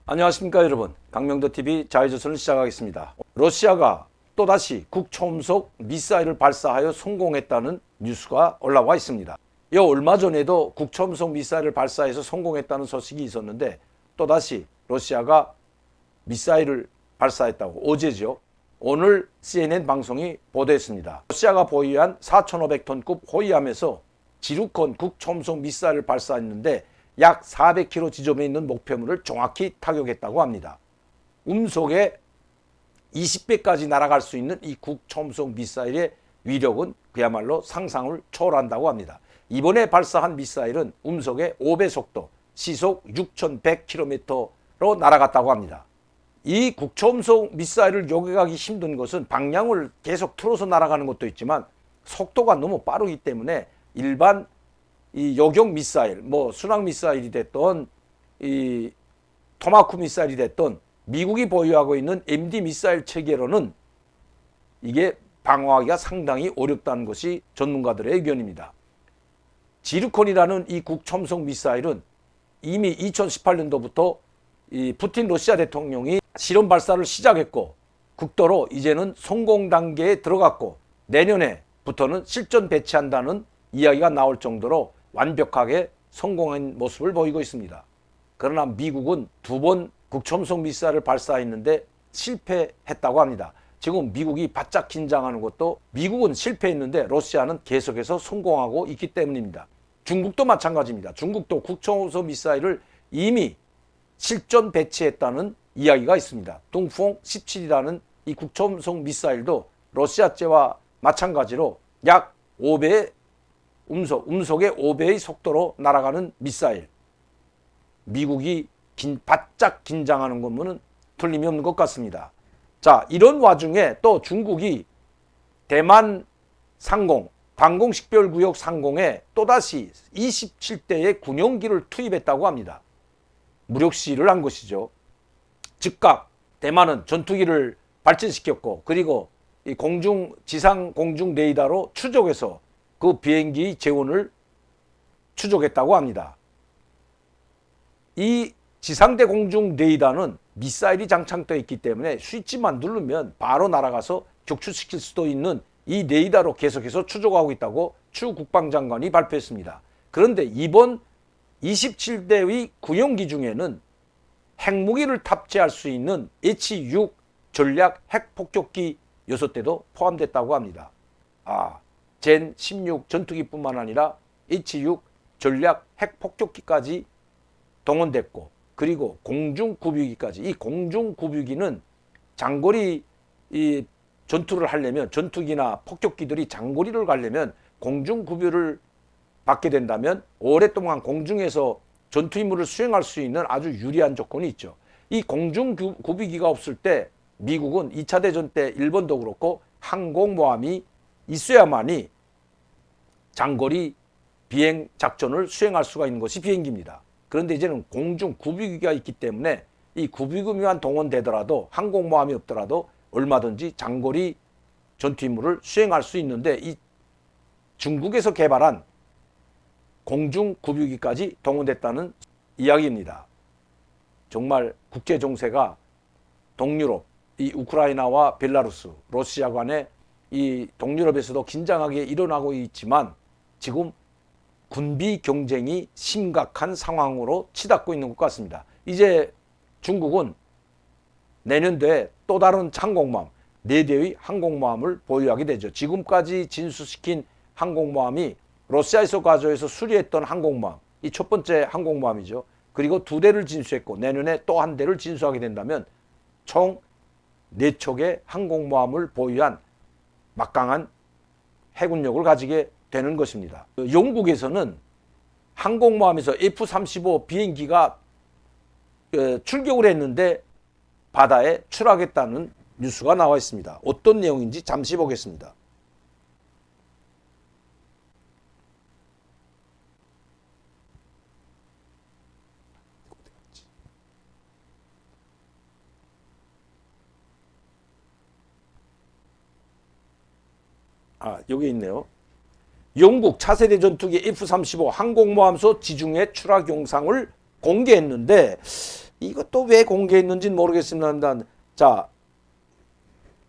안녕하십니까 여러분, 강명도TV 자유조선을 시작하겠습니다. 러시아가 또다시 국초음속 미사일을 발사하여 성공했다는 뉴스가 올라와 있습니다. 얼마 전에도 국초음속 미사일을 발사해서 성공했다는 소식이 있었는데 또다시 러시아가 미사일을 발사했다고 어제죠. 오늘 CNN 방송이 보도했습니다. 러시아가 보유한 4,500톤급 호위함에서 지루콘 국초음속 미사일을 발사했는데 약 400km 지점에 있는 목표물을 정확히 타격했다고 합니다. 음속에 20배까지 날아갈 수 있는 이 국초음속 미사일의 위력은 그야말로 상상을 초월한다고 합니다. 이번에 발사한 미사일은 음속의 5배 속도, 시속 6,100km로 날아갔다고 합니다. 이 국초음속 미사일을 요격하기 힘든 것은 방향을 계속 틀어서 날아가는 것도 있지만 속도가 너무 빠르기 때문에 일반 이 요격 미사일, 순항 미사일이 됐던 이 토마호크 미사일이 됐던 미국이 보유하고 있는 MD 미사일 체계로는 이게 방어하기가 상당히 어렵다는 것이 전문가들의 의견입니다. 지르콘이라는 이 국초음속 미사일은 이미 2018년도부터 이 푸틴 러시아 대통령이 실험 발사를 시작했고 극도로 이제는 성공 단계에 들어갔고 내년에부터는 실전 배치한다는 이야기가 나올 정도로 완벽하게 성공한 모습을 보이고 있습니다. 그러나 미국은 2번 국초음속 미사일을 발사했는데 실패했다고 합니다. 지금 미국이 바짝 긴장하는 것도 미국은 실패했는데 러시아는 계속해서 성공하고 있기 때문입니다. 중국도 마찬가지입니다. 중국도 국초음속 미사일을 이미 실전 배치했다는 이야기가 있습니다. 동풍 17이라는 이 국초음속 미사일도 러시아제와 마찬가지로 약 5배의 음속의 5배의 속도로 날아가는 미사일. 미국이 바짝 긴장하는 것은 틀림이 없는 것 같습니다. 자, 이런 와중에 또 중국이 대만 상공, 방공식별구역 상공에 또다시 27대의 군용기를 투입했다고 합니다. 무력 시위를 한 것이죠. 즉각 대만은 전투기를 발진시켰고 그리고 이 지상 공중 레이더로 추적해서 그 비행기 재원을 추적했다고 합니다. 이 지상대 공중 레이더는 미사일이 장착되어 있기 때문에 스위치만 누르면 바로 날아가서 격추시킬 수도 있는 이 레이더로 계속해서 추적하고 있다고 추 국방장관이 발표했습니다. 그런데 이번 27대의 군용기 중에는 핵무기를 탑재할 수 있는 H-6 전략 핵폭격기 6대도 포함됐다고 합니다. 젠 16 전투기뿐만 아니라 H-6 전략 핵폭격기까지 동원됐고 그리고 공중구비기까지. 이 공중구비기는 장거리 이 전투를 하려면 전투기나 폭격기들이 장거리를 가려면 공중구비를 받게 된다면 오랫동안 공중에서 전투 임무를 수행할 수 있는 아주 유리한 조건이 있죠. 이 공중구비기가 없을 때 미국은 2차 대전 때 일본도 그렇고 항공모함이 있어야만이 장거리 비행 작전을 수행할 수가 있는 것이 비행기입니다. 그런데 이제는 공중 구비기가 있기 때문에 이 구비기만 동원되더라도 항공모함이 없더라도 얼마든지 장거리 전투 임무를 수행할 수 있는데 이 중국에서 개발한 공중 구비기까지 동원됐다는 이야기입니다. 정말 국제 정세가 동유럽, 이 우크라이나와 벨라루스, 러시아 간에 이 동유럽에서도 긴장하게 일어나고 있지만 지금 군비 경쟁이 심각한 상황으로 치닫고 있는 것 같습니다. 이제 중국은 내년도에 또 다른 항공모함, 4대의 항공모함을 보유하게 되죠. 지금까지 진수시킨 항공모함이 러시아에서 가져와서 수리했던 항공모함, 이 첫 번째 항공모함이죠. 그리고 2대를 진수했고 내년에 또 1대를 진수하게 된다면 총 4척의 항공모함을 보유한 막강한 해군력을 가지게 되는 것입니다. 영국에서는 항공모함에서 F-35 비행기가 출격을 했는데 바다에 추락했다는 뉴스가 나와 있습니다. 어떤 내용인지 잠시 보겠습니다. 여기 있네요. 영국 차세대 전투기 F-35 항공모함소 지중해 추락 영상을 공개했는데 이것도 왜 공개했는지는 모르겠습니다. 자,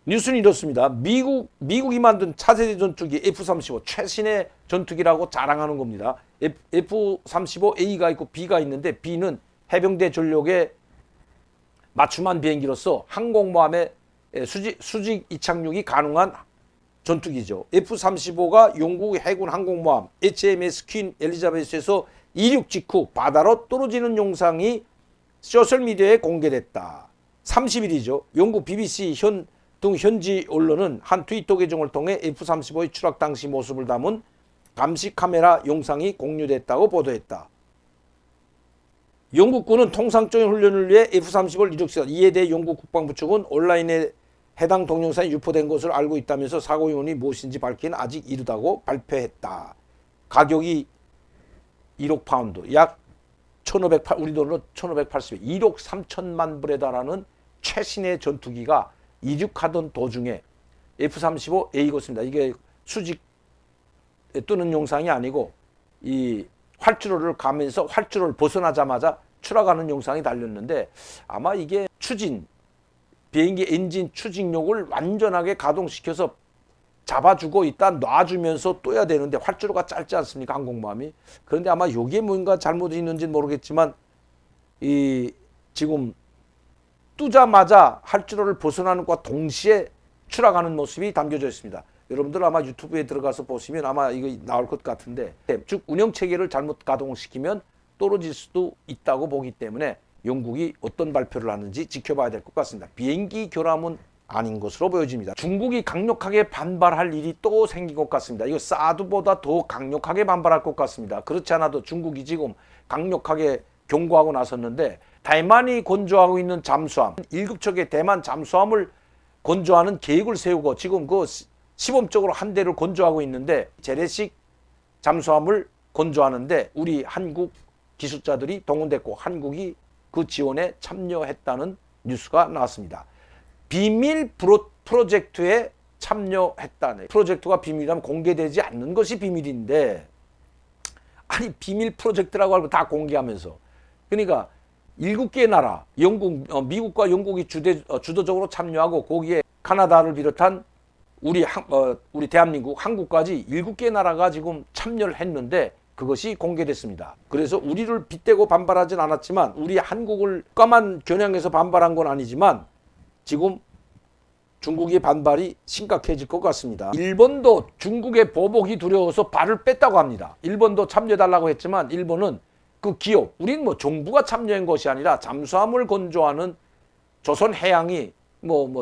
뉴스는 이렇습니다. 미국이 만든 차세대 전투기 F-35 최신의 전투기라고 자랑하는 겁니다. F-35A가 있고 B가 있는데 B는 해병대 전력의 맞춤한 비행기로서 항공모함의 수직 이착륙이 가능한 전투기죠. F-35가 영국 해군 항공모함 HMS 퀸 엘리자베스에서 이륙 직후 바다로 떨어지는 영상이 소셜미디어에 공개됐다. 30일이죠. 영국 BBC 등 현지 언론은 한 트위터 계정을 통해 F-35의 추락 당시 모습을 담은 감시 카메라 영상이 공유됐다고 보도했다. 영국군은 통상적인 훈련을 위해 F-35를 이륙시켰다. 이에 대해 영국 국방부 측은 온라인에 해당 동영상이 유포된 것을 알고 있다면서 사고 요인이 무엇인지 밝히기는 아직 이르다고 발표했다. 가격이 1억 파운드, 약 1,508, 우리 돈으로 1,580, 1억 3천만 불에 달하는 최신의 전투기가 이륙하던 도중에 F-35A 것입니다. 이게 수직 뜨는 영상이 아니고 이 활주로를 가면서 활주로를 벗어나자마자 추락하는 영상이 달렸는데 아마 이게 비행기 엔진 추진력을 완전하게 가동시켜서 잡아주고 있다 놔주면서 떠야 되는데 활주로가 짧지 않습니까? 항공모함이. 그런데 아마 여기에 뭔가 잘못이 있는지는 모르겠지만 지금 뜨자마자 활주로를 벗어나는 것과 동시에 추락하는 모습이 담겨져 있습니다. 여러분들 아마 유튜브에 들어가서 보시면 아마 이거 나올 것 같은데, 즉 운영체계를 잘못 가동시키면 떨어질 수도 있다고 보기 때문에 영국이 어떤 발표를 하는지 지켜봐야 될 것 같습니다. 비행기 결함은 아닌 것으로 보여집니다. 중국이 강력하게 반발할 일이 또 생긴 것 같습니다. 이거 사드보다 더 강력하게 반발할 것 같습니다. 그렇지 않아도 중국이 지금 강력하게 경고하고 나섰는데, 대만이 건조하고 있는 잠수함, 1급척의 대만 잠수함을 건조하는 계획을 세우고 지금 그 시범적으로 한 대를 건조하고 있는데, 재래식 잠수함을 건조하는데 우리 한국 기술자들이 동원됐고 한국이 그 지원에 참여했다는 뉴스가 나왔습니다. 비밀 프로젝트에 참여했다네. 프로젝트가 비밀이라면 공개되지 않는 것이 비밀인데, 아니 비밀 프로젝트라고 하고 다 공개하면서, 그러니까 7개의 나라, 미국과 영국이 주도적으로 참여하고 거기에 카나다를 비롯한 우리 대한민국, 한국까지 7개의 나라가 지금 참여를 했는데 그것이 공개됐습니다. 그래서 우리를 빗대고 반발하진 않았지만, 우리 한국을 까만 겨냥해서 반발한 건 아니지만 지금 중국의 반발이 심각해질 것 같습니다. 일본도 중국의 보복이 두려워서 발을 뺐다고 합니다. 일본도 참여해달라고 했지만 일본은 그 기업, 우리는 뭐 정부가 참여한 것이 아니라 잠수함을 건조하는 조선해양이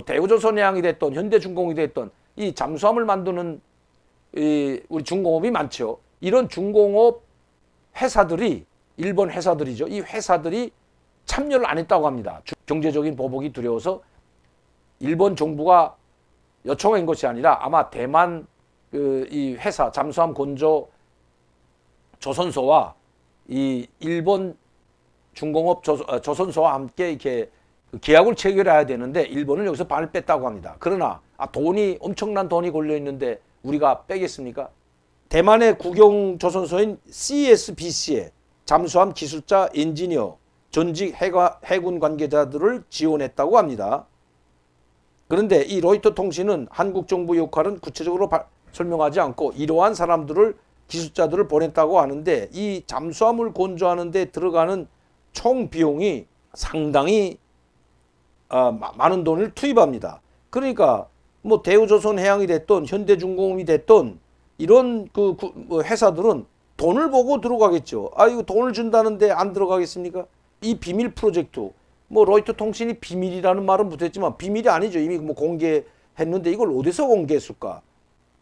대우조선해양이 됐던 현대중공이 됐던 이 잠수함을 만드는 우리 중공업이 많죠. 이런 중공업 회사들이, 일본 회사들이죠. 이 회사들이 참여를 안 했다고 합니다. 경제적인 보복이 두려워서 일본 정부가 요청한 것이 아니라 아마 대만 이 회사 잠수함 건조 조선소와 이 일본 중공업 조선소와 함께 이렇게 계약을 체결해야 되는데 일본은 여기서 발을 뺐다고 합니다. 그러나 엄청난 돈이 걸려 있는데 우리가 빼겠습니까? 대만의 국영 조선소인 CSBC에 잠수함 기술자, 엔지니어, 전직 해군 관계자들을 지원했다고 합니다. 그런데 이 로이터 통신은 한국 정부 역할은 구체적으로 설명하지 않고 이러한 기술자들을 보냈다고 하는데, 이 잠수함을 건조하는 데 들어가는 총 비용이 상당히 많은 돈을 투입합니다. 그러니까 뭐 대우조선해양이 됐던 현대중공업이 됐던 이런 회사들은 돈을 보고 들어가겠죠. 이거 돈을 준다는데 안 들어가겠습니까? 이 비밀 프로젝트, 로이터 통신이 비밀이라는 말은 못했지만 비밀이 아니죠. 이미 공개했는데 이걸 어디서 공개했을까?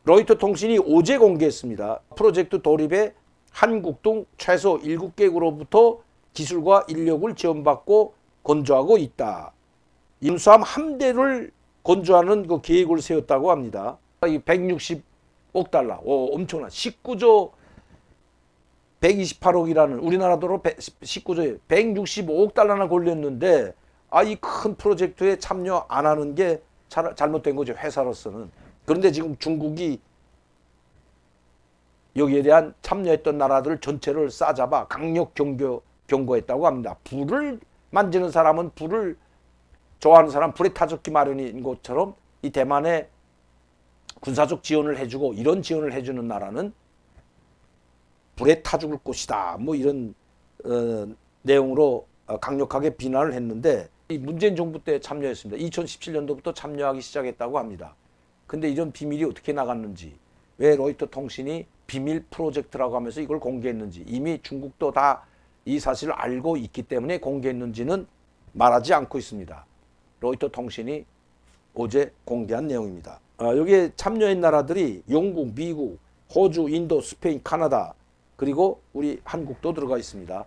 로이터 통신이 어제 공개했습니다. 프로젝트 돌입에 한국 등 최소 7개국으로부터 기술과 인력을 지원받고 건조하고 있다. 임수함 한 대를 건조하는 그 계획을 세웠다고 합니다. 이 160억 달러, 엄청난 19조 128억이라는 우리나라 돈으로 19조에 165억 달러나 걸렸는데, 이 큰 프로젝트에 참여 안 하는 게 잘못된 거죠, 회사로서는. 그런데 지금 중국이 여기에 대한 참여했던 나라들 전체를 싸잡아 강력 경고했다고 합니다. 불을 만지는 사람은 불을 좋아하는 사람 불에 타죽기 마련인 것처럼 이 대만에 군사적 지원을 해주고 이런 지원을 해주는 나라는 불에 타 죽을 곳이다. 뭐 이런 내용으로 강력하게 비난을 했는데 이 문재인 정부 때 참여했습니다. 2017년도부터 참여하기 시작했다고 합니다. 근데 이런 비밀이 어떻게 나갔는지, 왜 로이터 통신이 비밀 프로젝트라고 하면서 이걸 공개했는지, 이미 중국도 다 이 사실을 알고 있기 때문에 공개했는지는 말하지 않고 있습니다. 로이터 통신이 어제 공개한 내용입니다. 여기에 참여한 나라들이 영국, 미국, 호주, 인도, 스페인, 카나다, 그리고 우리 한국도 들어가 있습니다.